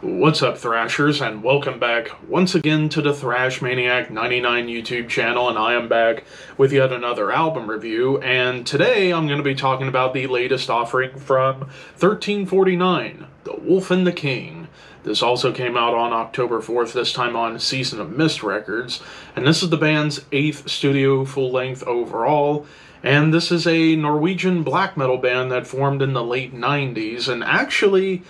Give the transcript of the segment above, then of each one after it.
What's up, Thrashers, and welcome back once again to the Thrash Maniac 99 YouTube channel, and I am back with yet another album review, and today I'm going to be talking about the latest offering from 1349, The Wolf and the King. This also came out on October 4th, this time on Season of Mist Records, and this is the band's 8th studio full-length overall, and this is a Norwegian black metal band that formed in the late 90s, and actually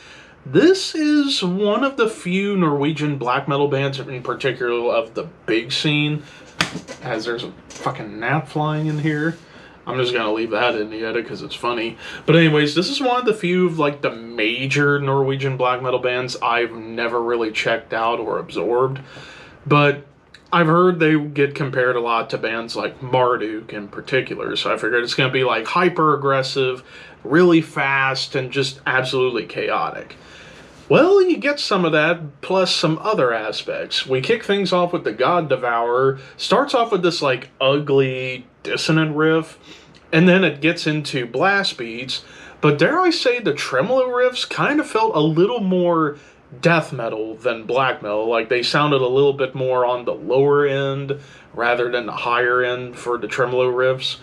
this is one of the few Norwegian black metal bands, in particular of the big scene, as there's a fucking gnat flying in here. I'm just gonna leave that in the edit because it's funny. But anyways, this is one of the few of like the major Norwegian black metal bands I've never really checked out or absorbed. But I've heard they get compared a lot to bands like Marduk in particular, so I figured it's gonna be like hyper aggressive, really fast, and just absolutely chaotic. Well, you get some of that, plus some other aspects. We kick things off with the God Devourer. Starts off with this, like, ugly, dissonant riff, and then it gets into blast beats. But dare I say, the tremolo riffs kind of felt a little more death metal than black metal. Like, they sounded a little bit more on the lower end, rather than the higher end for the tremolo riffs.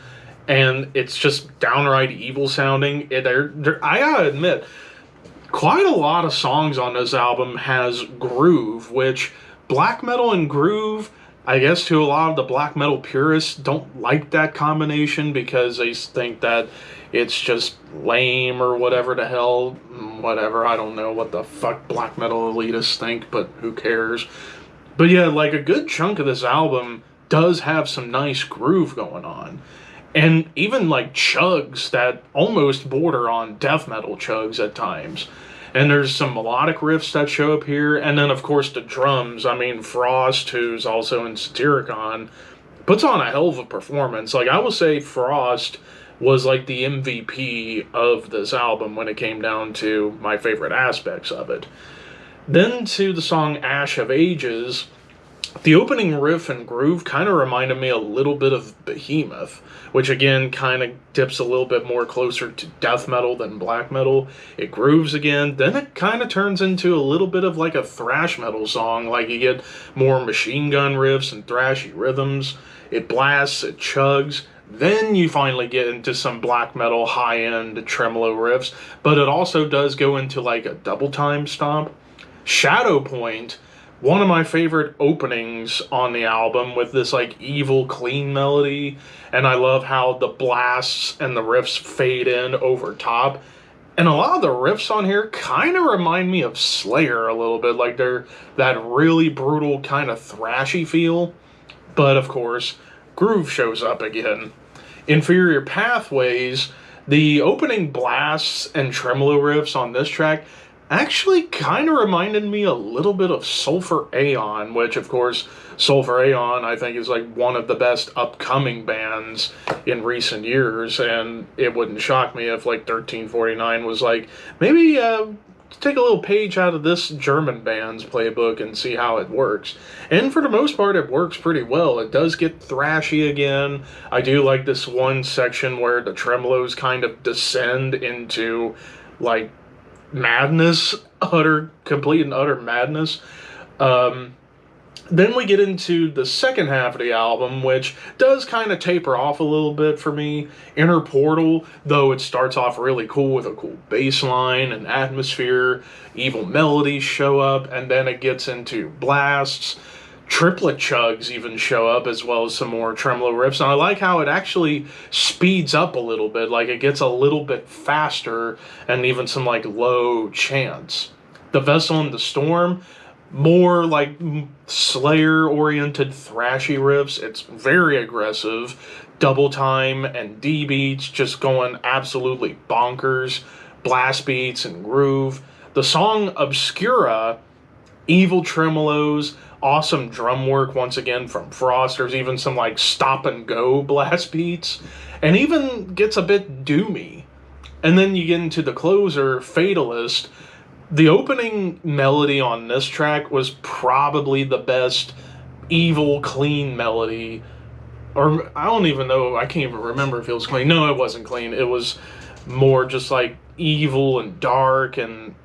And it's just downright evil sounding. I gotta admit, quite a lot of songs on this album has groove, which black metal and groove, I guess to a lot of the black metal purists, don't like that combination because they think that it's just lame or whatever the hell. Whatever, I don't know what the fuck black metal elitists think, but who cares. But yeah, like a good chunk of this album does have some nice groove going on. And even like chugs that almost border on death metal chugs at times. And there's some melodic riffs that show up here. And then, of course, the drums. I mean, Frost, who's also in Satyricon, puts on a hell of a performance. Like, I will say Frost was like the MVP of this album when it came down to my favorite aspects of it. Then to the song Ash of Ages. The opening riff and groove kind of reminded me a little bit of Behemoth, which again kind of dips a little bit more closer to death metal than black metal. It grooves again, then it kind of turns into a little bit of like a thrash metal song, like you get more machine gun riffs and thrashy rhythms. It blasts, it chugs, then you finally get into some black metal high-end tremolo riffs, but it also does go into like a double time stomp. Shadow Point, one of my favorite openings on the album, with this like evil clean melody, and I love how the blasts and the riffs fade in over top. And a lot of the riffs on here kind of remind me of Slayer a little bit, like they're that really brutal kind of thrashy feel. But of course, groove shows up again. Inferior Pathways, the opening blasts and tremolo riffs on this track actually kind of reminded me a little bit of Sulphur Aeon, which, of course, Sulphur Aeon, I think, is like one of the best upcoming bands in recent years, and it wouldn't shock me if, like, 1349 was like, maybe take a little page out of this German band's playbook and see how it works. And for the most part, it works pretty well. It does get thrashy again. I do like this one section where the tremolos kind of descend into, like, madness, complete and utter madness. Then we get into the second half of the album, which does kind of taper off a little bit for me. Inner Portal, though it starts off really cool with a cool bass line and atmosphere, evil melodies show up, and then it gets into blasts. Triplet chugs even show up, as well as some more tremolo riffs, and I like how it actually speeds up a little bit, like it gets a little bit faster, and even some like low chants. The Vessel in the Storm, more like Slayer oriented thrashy riffs. It's very aggressive, double time and D beats just going absolutely bonkers, blast beats and groove. The song Obscura, evil tremolos, awesome drum work once again from Frost. There's even some like stop and go blast beats, and even gets a bit doomy. And then you get into the closer, Fatalist. The opening melody on this track was probably the best evil clean melody, or I don't even know, I can't even remember if it was clean. No, it wasn't clean. It was more just like evil and dark, and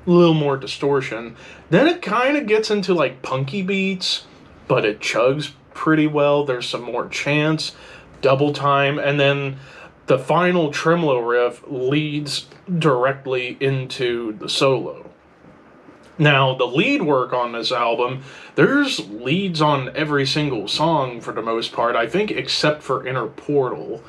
a little more distortion. Then it kind of gets into like punky beats, but it chugs pretty well. There's some more chants, double time, and then the final tremolo riff leads directly into the solo. Now, the lead work on this album, there's leads on every single song for the most part, I think, except for Inner Portal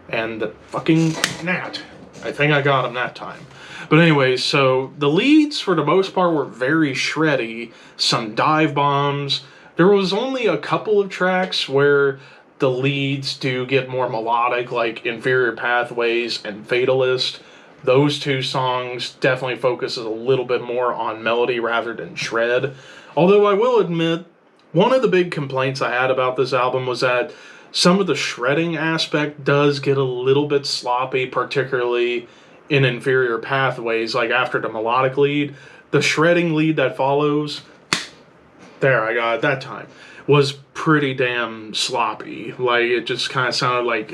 and the fucking Nat. I think I got him that time. But anyways, so the leads for the most part were very shreddy, some dive bombs. There was only a couple of tracks where the leads do get more melodic, like Inferior Pathways and Fatalist. Those two songs definitely focuses a little bit more on melody rather than shred. Although I will admit, one of the big complaints I had about this album was that some of the shredding aspect does get a little bit sloppy, particularly in Inferior Pathways, like after the melodic lead. The shredding lead that follows, there, I got it that time, was pretty damn sloppy. Like, it just kind of sounded like,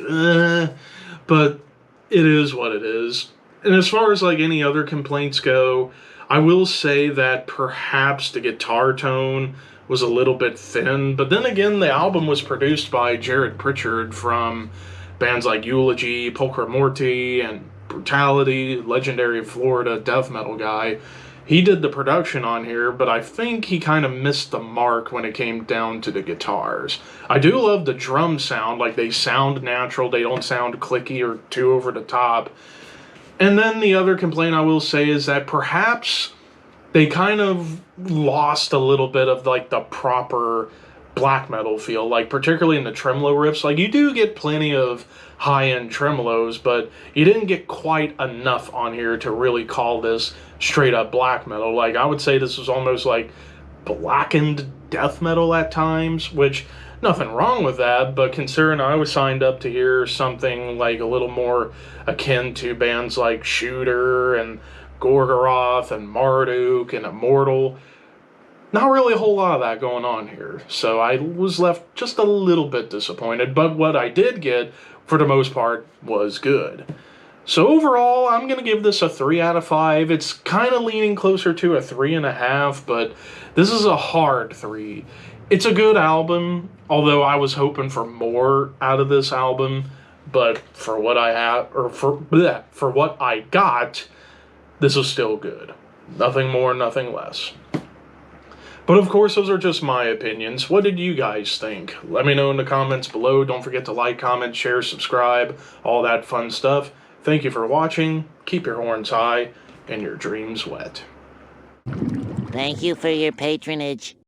but it is what it is. And as far as like any other complaints go, I will say that perhaps the guitar tone was a little bit thin. But then again, the album was produced by Jared Pritchard from bands like Eulogy, Pulchra Morti, and Brutality, legendary Florida death metal guy. He did the production on here, but I think he kind of missed the mark when it came down to the guitars. I do love the drum sound, like they sound natural, they don't sound clicky or too over the top. And then the other complaint I will say is that perhaps they kind of lost a little bit of like the proper black metal feel, like particularly in the tremolo riffs. Like you do get plenty of high-end tremolos, but you didn't get quite enough on here to really call this straight up black metal. Like I would say this was almost like blackened death metal at times, which nothing wrong with that, but considering I was signed up to hear something like a little more akin to bands like Shooter and Gorgoroth and Marduk and Immortal, not really a whole lot of that going on here. So I was left just a little bit disappointed, but what I did get, for the most part, was good. So overall, I'm going to give this a 3 out of 5. It's kind of leaning closer to a 3.5, but this is a hard 3. It's a good album, although I was hoping for more out of this album, but for what I have, or for what I got, this is still good. Nothing more, nothing less. But of course, those are just my opinions. What did you guys think? Let me know in the comments below. Don't forget to like, comment, share, subscribe, all that fun stuff. Thank you for watching. Keep your horns high and your dreams wet. Thank you for your patronage.